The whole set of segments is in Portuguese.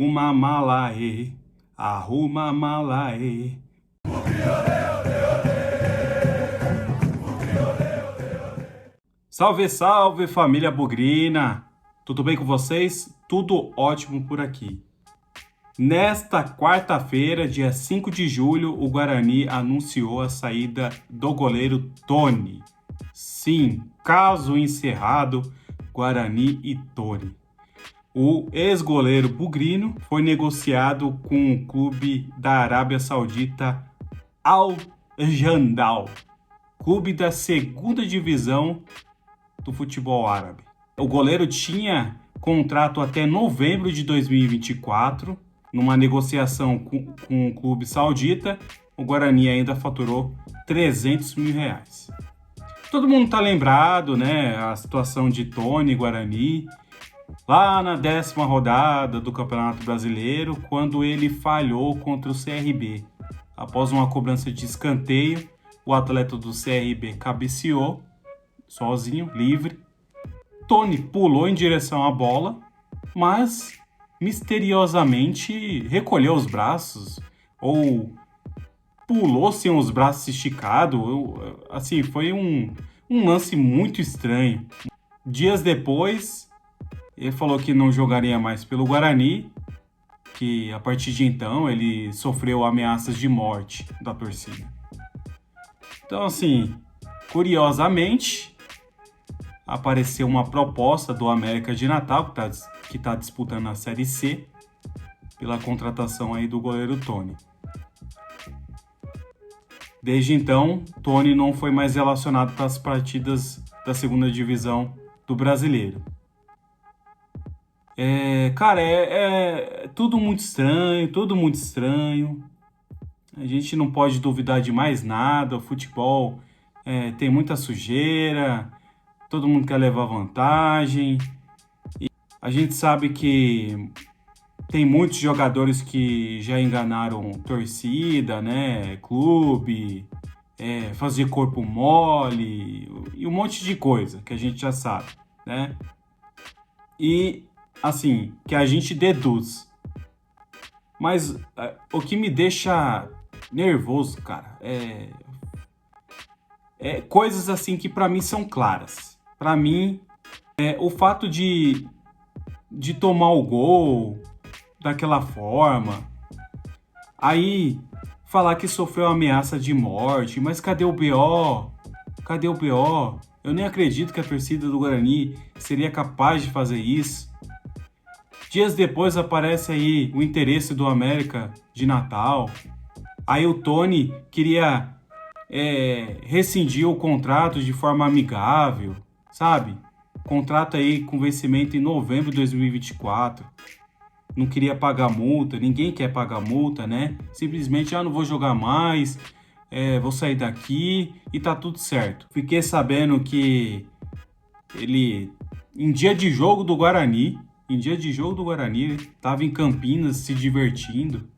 Arruma a mala aí, arruma a mala aí. Salve, salve família bugrina! Tudo bem com vocês? Tudo ótimo por aqui. Nesta quarta-feira, dia 5 de julho, o Guarani anunciou a saída do goleiro Tony. Sim, caso encerrado, Guarani e Tony. O ex-goleiro bugrino foi negociado com o clube da Arábia Saudita Al Jandal, clube da segunda divisão do futebol árabe. O goleiro tinha contrato até novembro de 2024. Numa negociação com o clube saudita, o Guarani ainda faturou R$300 mil. Todo mundo tá lembrado, né? A situação de Tony e Guarani, lá na 10ª rodada do Campeonato Brasileiro, quando ele falhou contra o CRB. Após uma cobrança de escanteio, o atleta do CRB cabeceou, sozinho, livre. Tony pulou em direção à bola, mas misteriosamente recolheu os braços ou pulou sem os braços esticados. Assim, foi um lance muito estranho. Dias depois, ele falou que não jogaria mais pelo Guarani, que a partir de então ele sofreu ameaças de morte da torcida. Então, assim, curiosamente, apareceu uma proposta do América de Natal, que está disputando a Série C, pela contratação aí do goleiro Tony. Desde então, Tony não foi mais relacionado para as partidas da segunda divisão do Brasileiro. Cara, é tudo muito estranho. A gente não pode duvidar de mais nada. O futebol tem muita sujeira, todo mundo quer levar vantagem. E a gente sabe que tem muitos jogadores que já enganaram torcida, né? Clube, fazer corpo mole e um monte de coisa que a gente já sabe, né? E, assim, que a gente deduz. Mas o que me deixa nervoso, cara, é coisas assim que pra mim são claras. Pra mim, o fato de tomar o gol daquela forma, aí falar que sofreu ameaça de morte, mas cadê o BO? Cadê o BO? Eu nem acredito que a torcida do Guarani seria capaz de fazer isso. Dias depois aparece aí o interesse do América de Natal. Aí o Tony queria rescindir o contrato de forma amigável, sabe? Contrato aí com vencimento em novembro de 2024. Não queria pagar multa, ninguém quer pagar multa, né? Simplesmente, não vou jogar mais, vou sair daqui e tá tudo certo. Fiquei sabendo que ele, em dia de jogo do Guarani, ele tava em Campinas se divertindo,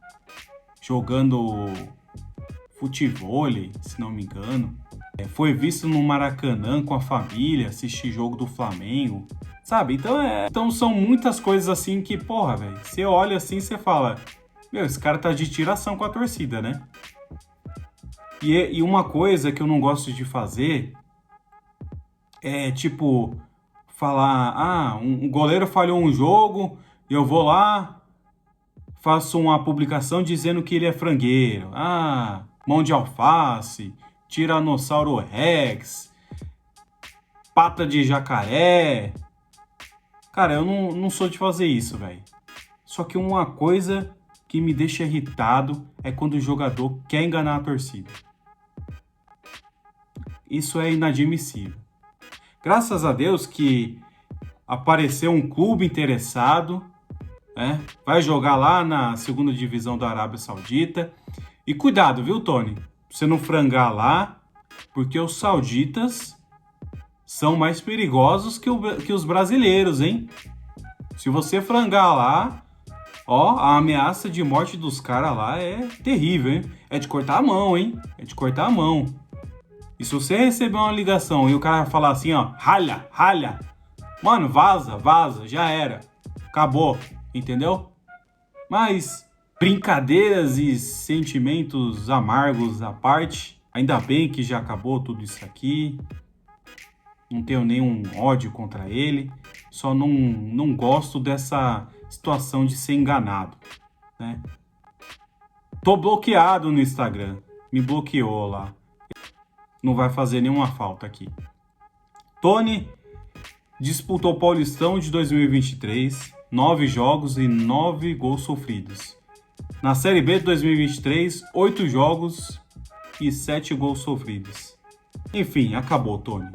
jogando futevôlei, se não me engano. Foi visto no Maracanã com a família, assistir jogo do Flamengo, sabe? Então são muitas coisas assim que, porra, velho, você olha assim e você fala, meu, esse cara tá de tiração com a torcida, né? E uma coisa que eu não gosto de fazer é, tipo, falar, um goleiro falhou um jogo e eu vou lá, faço uma publicação dizendo que ele é frangueiro, mão de alface, Tiranossauro Rex, pata de jacaré. Cara, eu não sou de fazer isso, velho. Só que uma coisa que me deixa irritado é quando o jogador quer enganar a torcida. Isso é inadmissível. Graças a Deus que apareceu um clube interessado, né? Vai jogar lá na segunda divisão da Arábia Saudita. E cuidado, viu, Tony? Você não frangar lá, porque os sauditas são mais perigosos que os brasileiros, hein? Se você frangar lá, a ameaça de morte dos caras lá é terrível, hein? É de cortar a mão, hein? É de cortar a mão. E se você receber uma ligação e o cara falar assim, ralha, mano, vaza, já era. Acabou, entendeu? Mas brincadeiras e sentimentos amargos à parte, ainda bem que já acabou tudo isso aqui. Não tenho nenhum ódio contra ele, só não gosto dessa situação de ser enganado, né? Tô bloqueado no Instagram, me bloqueou lá. Não vai fazer nenhuma falta aqui. Tony disputou o Paulistão de 2023, 9 jogos e 9 gols sofridos. Na Série B de 2023, 8 jogos e 7 gols sofridos. Enfim, acabou, Tony.